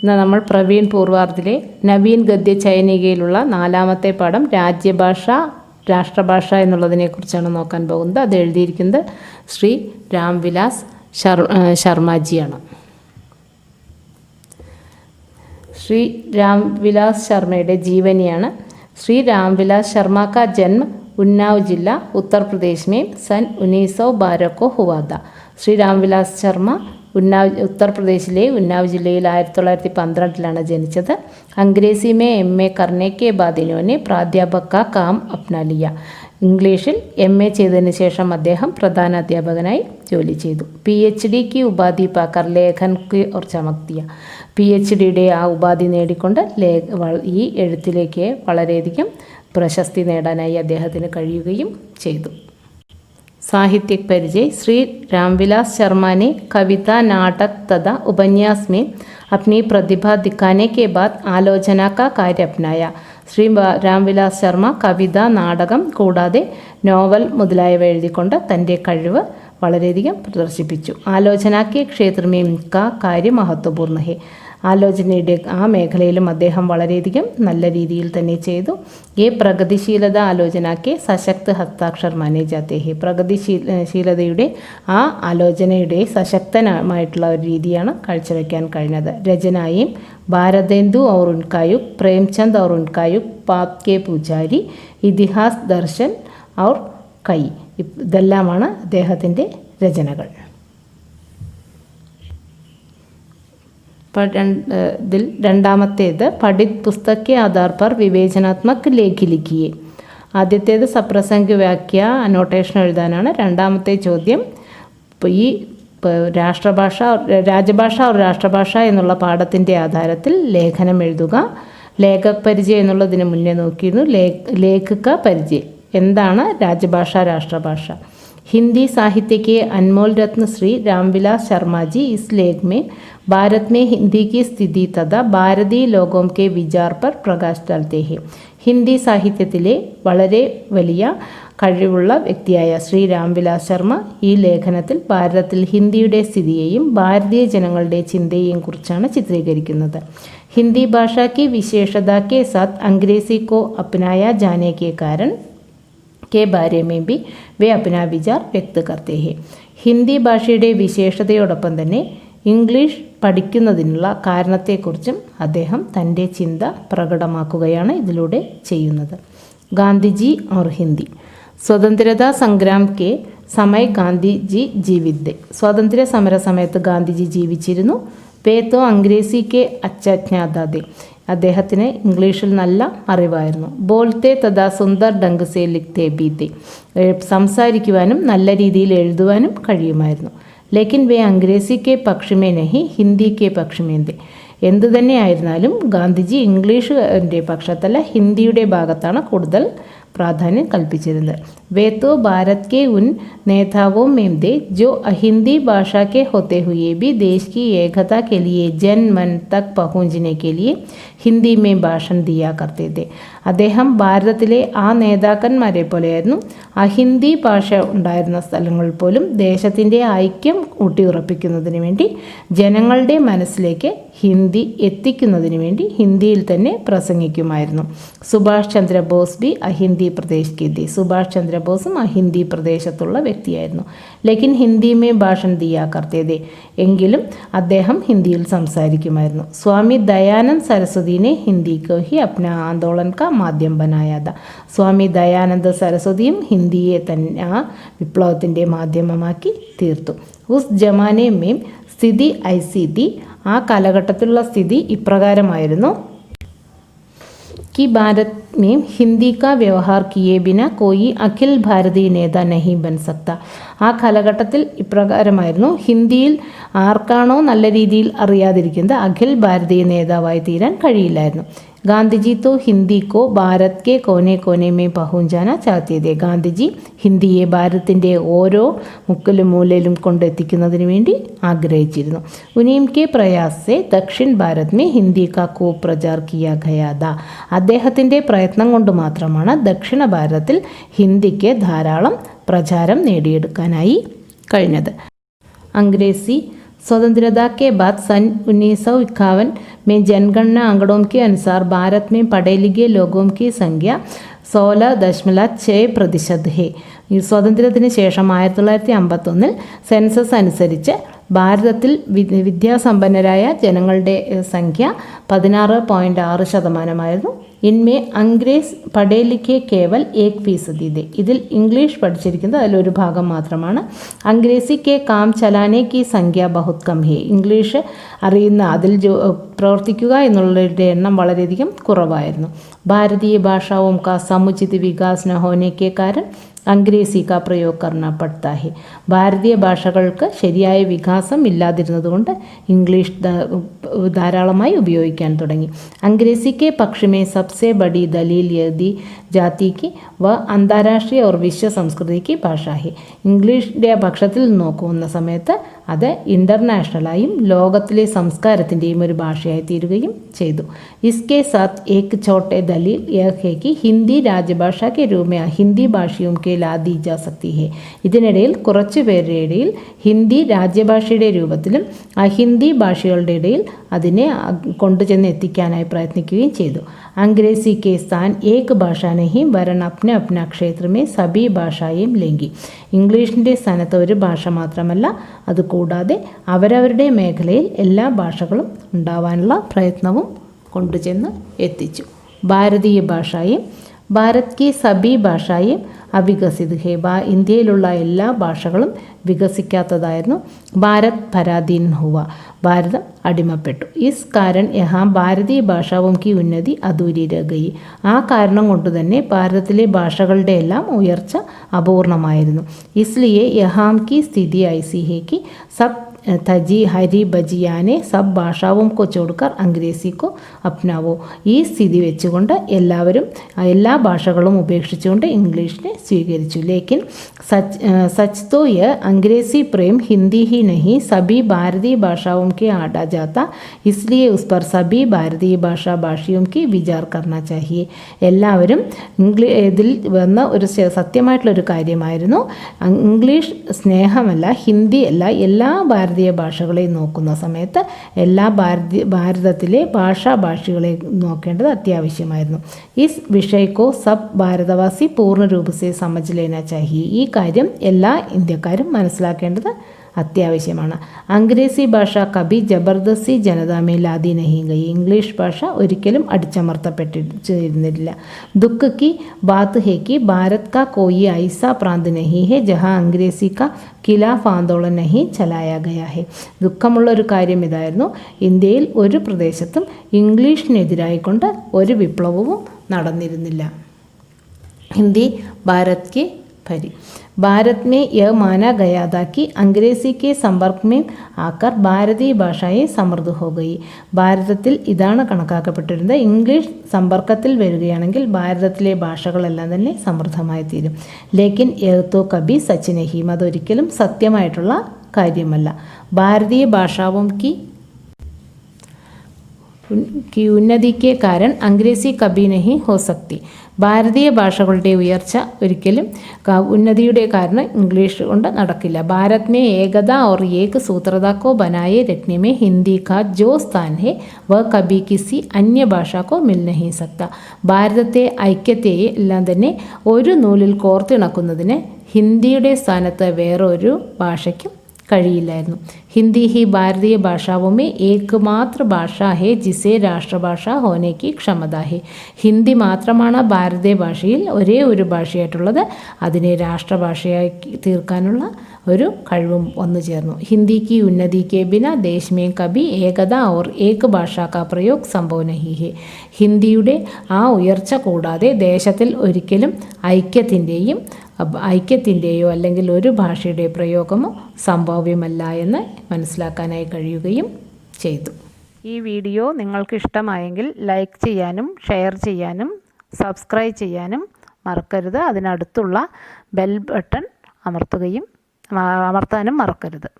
ഇന്ന് നമ്മൾ പ്രവീൺ പൂർവാർഡിലെ നവീൻ ഗദ്യ ചൈനികയിലുള്ള 4ാമത്തെ പാഠം രാജ്യഭാഷ രാഷ്ട്രഭാഷ എന്നുള്ളതിനെക്കുറിച്ചാണ് നോക്കാൻ പോകുന്നത്. അത് എഴുതിയിരിക്കുന്നത് ശ്രീ രാംവിലാസ് ശർമാജിയാണ്. श्री रामविलास शर्मയുടെ जीवनियाണ്. श्री रामविलास शर्मा का जन्म उन्नाव जिला उत्तर प्रदेश में सन 1912 को हुआ था. श्री रामविलास शर्मा उत्तर प्रदेशिले उन्नाव जिले 1912 जनिച്ചത്. अंग्रेजी में MA करने के बाद इन्होंने प्राध्यापक का काम अपना लिया. ഇംഗ്ലീഷിൽ MA ചെയ്തതിന് ശേഷം അദ്ദേഹം പ്രധാന അധ്യാപകനായി ജോലി ചെയ്തു. PhD की उपाधि पाकर लेखन की और चमक दिया. PhDയുടെ ആ ഉപാധി നേടിക്കൊണ്ട് ഈ എഴുത്തിലേക്ക് വളരെയധികം പ്രശസ്തി നേടാനായി അദ്ദേഹത്തിന് കഴിയുകയും ചെയ്തു. साहित्यिक परिचय. श्री रामविलास शर्मा ने कविता, नाटक तथा उपन्यास में अपनी प्रतिभा दिखाने के बाद आलोचना का कार्य अपनाया. श्री रामविलास शर्मा കവിത, നാടകം കൂടാതെ നോവൽ മുതലായവ എഴുതിക്കൊണ്ട് തൻ്റെ കഴിവ് വളരെയധികം പ്രദർശിപ്പിച്ചു. ആലോചന के क्षेत्र में इनका कार्य महत्वपूर्ण है. ആലോചനയുടെ ആ മേഖലയിലും അദ്ദേഹം വളരെയധികം നല്ല രീതിയിൽ തന്നെ ചെയ്തു. ഈ പ്രഗതിശീലത ആലോചനയ്ക്ക് സശക്ത് ഹസ്താക്ഷർ മാനേ ജാത്തെ ഹെ. പ്രഗതിശീലതയുടെ ആ ആലോചനയുടെ സശക്തമായിട്ടുള്ള ഒരു രീതിയാണ് കാഴ്ചവെക്കാൻ കഴിഞ്ഞത്. രചനയും ഭാരതേന്ദു और उनका युग, प्रेमचंद और उनका युग, पाप के पुजारी, ഇതിഹാസ്, ദർശൻ और കൈ, ഇതെല്ലാമാണ് അദ്ദേഹത്തിൻ്റെ രചനകൾ. ഇതിൽ രണ്ടാമത്തേത് പഠിത് പുസ്തക് के आधार पर विवेचनात्मक लेख लिखिए. ആദ്യത്തേത് സപ്രസംഗ വ്യാഖ്യ അനോട്ടേഷൻ എഴുതാനാണ്. രണ്ടാമത്തെ ചോദ്യം ഈ രാജഭാഷ രാഷ്ട്രഭാഷ എന്നുള്ള പാഠത്തിൻ്റെ ആധാരത്തിൽ ലേഖനം എഴുതുക. ലേഖക് പരിചയം എന്നുള്ളതിന് മുന്നേ നോക്കിയിരുന്നു. ലേഖക പരിചയം എന്താണ് രാജഭാഷ രാഷ്ട്രഭാഷ. हिंदी साहित्य के अनमोल रत्न श्री रामविलास शर्मा जी इस लेख में भारत में हिंदी की स्थिति तथा भारतीय लोगों के विचार पर प्रकाश डालते हैं. ഹിന്ദി സാഹിത്യത്തിലെ വളരെ വലിയ കഴിവുള്ള വ്യക്തിയായ ശ്രീ രാംവിലാസ് ശർമ്മ ഈ ലേഖനത്തിൽ ഭാരതത്തിൽ ഹിന്ദിയുടെ സ്ഥിതിയെയും ഭാരതീയ ജനങ്ങളുടെ ചിന്തയെയും കുറിച്ചാണ് ചിത്രീകരിക്കുന്നത്. ഹിന്ദി ഭാഷ की विशेषता के साथ अंग्रेजी को अपनाया जाने के कारण के बारे में भी वे अपना विचार व्यक्त करते हैं. ഹിന്ദി ഭാഷയുടെ വിശേഷതയോടൊപ്പം തന്നെ ഇംഗ്ലീഷ് പഠിക്കുന്നതിനുള്ള കാരണത്തെക്കുറിച്ചും അദ്ദേഹം തൻ്റെ ചിന്ത പ്രകടമാക്കുകയാണ് ഇതിലൂടെ ചെയ്യുന്നത്. ഗാന്ധിജി और हिंदी. സ്വതന്ത്രതാ സംഗ്രാം കെ സമയ ഗാന്ധിജി ജീവിതേ. സ്വാതന്ത്ര്യ സമര സമയത്ത് ഗാന്ധിജി ജീവിച്ചിരുന്നു. പേത്തോ അംഗ്രേസിക്ക് അച്ചജ്ഞാതാതെ. അദ്ദേഹത്തിന് ഇംഗ്ലീഷിൽ നല്ല അറിവായിരുന്നു. ബോൾത്തെ തഥാ സുന്ദർ ഡംഗ് സേ ലിഖ്തേ ബീത്തെ. സംസാരിക്കുവാനും നല്ല രീതിയിൽ എഴുതുവാനും കഴിയുമായിരുന്നു. ലേക്കിൻ വേ അംഗ്രേസിക്ക് പക്ഷമേ നഹി ഹിന്ദിക്ക് പക്ഷമേന്തേ. എന്തു തന്നെയായിരുന്നാലും ഗാന്ധിജി ഇംഗ്ലീഷിൻ്റെ പക്ഷത്തല്ല, ഹിന്ദിയുടെ ഭാഗത്താണ് കൂടുതൽ പ്രാധാന്യം കൽപ്പിച്ചിരുന്നത്. वे तो भारत के उन नेताओं में थे जो हिंदी भाषा के होते हुए भी देश की एकता के लिए जन मन तक पहुंचने के लिए ഹിന്ദി में ഭാഷൺ ദിയാ करते थे. അദ്ദേഹം ഭാരതത്തിലെ ആ നേതാക്കന്മാരെ പോലെയായിരുന്നു. അഹിന്ദി ഭാഷ ഉണ്ടായിരുന്ന സ്ഥലങ്ങളിൽ പോലും ദേശത്തിൻ്റെ ഐക്യം ഊട്ടിയുറപ്പിക്കുന്നതിന് വേണ്ടി ജനങ്ങളുടെ മനസ്സിലേക്ക് ഹിന്ദി എത്തിക്കുന്നതിന് വേണ്ടി ഹിന്ദിയിൽ തന്നെ പ്രസംഗിക്കുമായിരുന്നു. സുഭാഷ് ചന്ദ്രബോസ് ബി അഹിന്ദി പ്രദേശ് കെ थे. സുഭാഷ് ചന്ദ്രബോസും അഹിന്ദി പ്രദേശത്തുള്ള വ്യക്തിയായിരുന്നു. ലേക്കിൻ ഹിന്ദി മേ ഭാഷൺ ദിയാ കർത്തേ थे. എങ്കിലും അദ്ദേഹം ഹിന്ദിയിൽ സംസാരിക്കുമായിരുന്നു. സ്വാമി ദയാനന്ദ് സരസ്വതിനെ ഹിന്ദി को ही अपना आंदोलन का माध्यम बनाया था. സ്വാമി ദയാനന്ദ സരസ്വതിയും ഹിന്ദിയെ തന്നെ ആ വിപ്ലവത്തിൻ്റെ മാധ്യമമാക്കി തീർത്തു. ഉസ് ജമാനെ മേം സ്ഥിതി ഐസി തി. ആ കാലഘട്ടത്തിലുള്ള സ്ഥിതി ഇപ്രകാരമായിരുന്നു. कि भारत में हिंदी का व्यवहार किए बिना कोई अखिल भारतीय नेता नहीं बन सकता. ആ കാലഘട്ടത്തിൽ ഇപ്രകാരമായിരുന്നു. ഹിന്ദിയിൽ ആർക്കാണോ നല്ല രീതിയിൽ അറിയാതിരിക്കുന്നത് അഖിൽ ഭാരതീയ നേതാവായി തീരാൻ കഴിയില്ലായിരുന്നു. ഗാന്ധിജി तो हिंदी को भारत के कोने कोने में पहुंचाना चाहते थे. ഗാന്ധിജി ഹിന്ദിയെ ഭാരതത്തിൻ്റെ ഓരോ മുക്കിലും മൂലയിലും കൊണ്ടെത്തിക്കുന്നതിന് വേണ്ടി ആഗ്രഹിച്ചിരുന്നു. उन्हीं के प्रयास से दक्षिण भारत में हिंदी का खूब प्रचार किया गया था. അദ്ദേഹത്തിൻ്റെ പ്രയത്നം കൊണ്ട് മാത്രമാണ് ദക്ഷിണ ഭാരതത്തിൽ ഹിന്ദിക്ക് ധാരാളം പ്രചാരം നേടിയെടുക്കാനായി കഴിഞ്ഞത്. अंग्रेजी स्वतंत्रता के बाद सन 1951 में जनगणना आंकड़ों के अनुसार भारत में पढ़े लिखे लोगों की संख्या 16.6% है. ഈ സ്വാതന്ത്ര്യത്തിന് ശേഷം 1951 സെൻസസ് അനുസരിച്ച് ഭാരതത്തിൽ വിദ്യാസമ്പന്നരായ ജനങ്ങളുടെ സംഖ്യ 16.6%. ഇൻമേ അംഗ്രേസ് പഠേ ലിഖേ കേവൽ 1% തെ. ഇതിൽ ഇംഗ്ലീഷ് പഠിച്ചിരിക്കുന്നത് അതിലൊരു ഭാഗം മാത്രമാണ്. അംഗ്രേസി കെ കാം ചലാനെ കി സംഖ്യ ബഹുത് കം ഹേ. ഇംഗ്ലീഷ് അറിയുന്ന അതിൽ പ്രവർത്തിക്കുക എന്നുള്ളവരുടെ എണ്ണം വളരെയധികം കുറവായിരുന്നു. ഭാരതീയ ഭാഷാവും കാ സമുചിത് വികാസ് ന ഹോനെ കെ കാരൺ അംഗ്രേസി കാ പ്രयोग करना पड़ता है. ഭാരതീയ ഭാഷകൾക്ക് ശരിയായ വികാസം ഇല്ലാതിരുന്നതുകൊണ്ട് ഇംഗ്ലീഷ് ധാരാളമായി ഉപയോഗിക്കാൻ തുടങ്ങി. അംഗ്രേസി കെ പക്ഷ में सबसे बड़ी दलील यह दी जाती कि वह അന്താരാഷ്ട്രീയ और വിശ്വ സംസ്കൃതി की ഭാഷ है. ഇംഗ്ലീഷിൻ്റെ പക്ഷത്തിൽ നോക്കുന്ന സമയത്ത് അത് ഇൻ്റർനാഷണലായും ലോകത്തിലെ സംസ്കാരത്തിൻ്റെയും ഒരു ഭാഷയായി തീരുകയും ചെയ്തു. इसके साथ एक छोटे दलील यह है कि हिंदी राजभाषा के रूप में ഹിന്ദി ഭാഷയും के ला दी जा सकती है. ഇതിനിടയിൽ കുറച്ചു പേരുടെ ഇടയിൽ ഹിന്ദി രാജ്യഭാഷയുടെ രൂപത്തിലും അഹിന്ദി ഭാഷകളുടെ ഇടയിൽ അതിനെ കൊണ്ടുചെന്ന് എത്തിക്കാനായി പ്രയത്നിക്കുകയും ചെയ്തു. अंग्रेजी के स्थान एक भाषा नहीं वरन अपने अपना क्षेत्र में सभी ഭാഷയും लेंगी. ഇംഗ്ലീഷിൻ്റെ സ്ഥാനത്ത് ഒരു ഭാഷ മാത്രമല്ല, അതുകൂടാതെ അവരവരുടെ മേഖലയിൽ എല്ലാ ഭാഷകളും ഉണ്ടാവാനുള്ള പ്രയത്നവും കൊണ്ടുചെന്ന് എത്തിച്ചു. ഭാരതീയ ഭാഷയും ഭാരത് കി സബി ഭാഷയും അവികസിത് ഹേ. ഇന്ത്യയിലുള്ള എല്ലാ ഭാഷകളും വികസിക്കാത്തതായിരുന്നു. ഭാരത് പരാധീൻ ഹുവ. ഭാരതം അടിമപ്പെട്ടു. ഇസ് കാരൺ യഹാ ഭാരതീയ ഭാഷാവും കി ഉന്നതി അധൂരി രഹി. ആ കാരണം കൊണ്ട് തന്നെ ഭാരതത്തിലെ ഭാഷകളുടെ എല്ലാം ഉയർച്ച അപൂർണമായിരുന്നു. ഇസ്ലിയെ യഹാം കി സ്ഥിതി ഐസി ഹേ കി സബ് തജി ഹരി ബജിയാനെ സബ് ഭാഷാവും കോ ചോടുക്കർ അംഗ്രേസി കോ അപ്നാവോ. ഈ സ്ഥിതി വെച്ചുകൊണ്ട് എല്ലാവരും എല്ലാ ഭാഷകളും ഉപേക്ഷിച്ചുകൊണ്ട് ഇംഗ്ലീഷിനെ സ്വീകരിച്ചു. ലേക്കിൻ സച്ച് തോ യ अंग्रेजी प्रेम हिंदी ही नहीं सभी भारतीय भाषाओं के आड़ा जाता, इसलिए उस पर सभी भारतीय ഭാഷയും की വിചാർ करना चाहिए. എല്ലാവരും ഇതിൽ വന്ന ഒരു സത്യമായിട്ടുള്ളൊരു കാര്യമായിരുന്നു. ഇംഗ്ലീഷ് സ്നേഹമല്ല, ഹിന്ദിയല്ല, എല്ലാ ഭാരതീയ ഭാഷകളെയും നോക്കുന്ന സമയത്ത് എല്ലാ ഭാരതത്തിലെ ഭാഷകളെ നോക്കേണ്ടത് അത്യാവശ്യമായിരുന്നു. ഇസ് വിഷയക്കോ സബ് ഭാരതവാസി പൂർണ്ണ രൂപസെ സമജ് ലേനാ ചാഹിയെ. ഈ കാര്യം എല്ലാ ഇന്ത്യക്കാരും മനസ്സിലാക്കേണ്ടത് അത്യാവശ്യമാണ്. അംഗ്രേസി ഭാഷ കബി ജബർദസ്തി ജനതാമേ ലാദി നഹി ഗയി. ഇംഗ്ലീഷ് ഭാഷ ഒരിക്കലും അടിച്ചമർത്തപ്പെട്ടിരുന്നില്ല. ദുഃഖ് കി ബാത് ഹേ കി ഭാരത് കാ കോയി ഐസാ പ്രാന്ത് നഹി ഹെ ജഹാ അംഗ്രേസി കാ ഖിലാഫ് ആന്തോളൻ നഹി ചലായ ഗയാ ഹെ. ദുഃഖമുള്ള ഒരു കാര്യം ഇതായിരുന്നു, ഇന്ത്യയിൽ ഒരു പ്രദേശത്തും ഇംഗ്ലീഷിനെതിരായിക്കൊണ്ട് ഒരു വിപ്ലവവും നടന്നിരുന്നില്ല. ഹിന്ദി ഭാരത് കെ भरी. भारत में यह माना गया था कि अंग्रेजी के संपर्क में आकर ഭാരതീയ ഭാഷയെ സമൃദ്ധ ഹോ ഗയി. ഭാരതത്തിൽ ഇതാണ് കണക്കാക്കപ്പെട്ടിരുന്നത്, ഇംഗ്ലീഷ് സമ്പർക്കത്തിൽ വരികയാണെങ്കിൽ ഭാരതത്തിലെ ഭാഷകളെല്ലാം തന്നെ സമൃദ്ധമായി തീരും. ലേക്കിൻ യഹ് തോ കബി സച്ച് നഹി. അതൊരിക്കലും സത്യമായിട്ടുള്ള കാര്യമല്ല. ഭാരതീയ ഭാഷാവും की ഉന്നതി के कारण अंग्रेजी कभी नहीं हो सकती. ഭാരതീയ ഭാഷകളുടെ ഉയർച്ച ഒരിക്കലും ഉന്നതിയുടെ കാരണം ഇംഗ്ലീഷ് കൊണ്ട് നടക്കില്ല. ഭാരത് മേ ഏകത और एक सूत्रता को बनाए रखने में हिंदी का जो स्थान है वह कभी किसी अन्य ഭാഷാ को मिल नहीं सकता. ഭാരതത്തെ ഐക്യത്തെ എല്ലാം തന്നെ ഒരു നൂലിൽ കോർത്തിണക്കുന്നതിന് ഹിന്ദിയുടെ സ്ഥാനത്ത് വേറൊരു ഭാഷയ്ക്കും കഴിയില്ലായിരുന്നു. ഹിന്ദി ഹി ഭാരതീയ ഭാഷാവുമേ ഏകമാത്ര ഭാഷ ഹേ ജിസേ രാഷ്ട്രഭാഷ ഹോനേക്ക് ക്ഷമത ഹേ. ഹിന്ദി മാത്രമാണ് ഭാരതീയ ഭാഷയിൽ ഒരേ ഒരു ഭാഷയായിട്ടുള്ളത്. അതിനെ രാഷ്ട്രഭാഷയായി തീർക്കാനുള്ള ഒരു കഴിവും വന്നു ചേർന്നു. ഹിന്ദിക്ക് ഉന്നതിക്ക് ബിന ദേശ് മേ കബി ഏകത ഓർ ഏക ഭാഷാ കാ പ്രയോഗ് സംഭവ നഹി ഹേ. ഹിന്ദിയുടെ ആ ഉയർച്ച കൂടാതെ ദേശത്തിൽ ഒരിക്കലും ഐക്യത്തിൻ്റെയോ അല്ലെങ്കിൽ ഒരു ഭാഷയുടെ പ്രയോഗമോ സംഭവ്യമല്ല എന്ന് മനസ്സിലാക്കാനായി കഴിയുകയും ചെയ്തു. ഈ വീഡിയോ നിങ്ങൾക്ക് ഇഷ്ടമായെങ്കിൽ ലൈക്ക് ചെയ്യാനും ഷെയർ ചെയ്യാനും സബ്സ്ക്രൈബ് ചെയ്യാനും മറക്കരുത്. അതിനടുത്തുള്ള ബെൽ ബട്ടൺ അമർത്താനും മറക്കരുത്.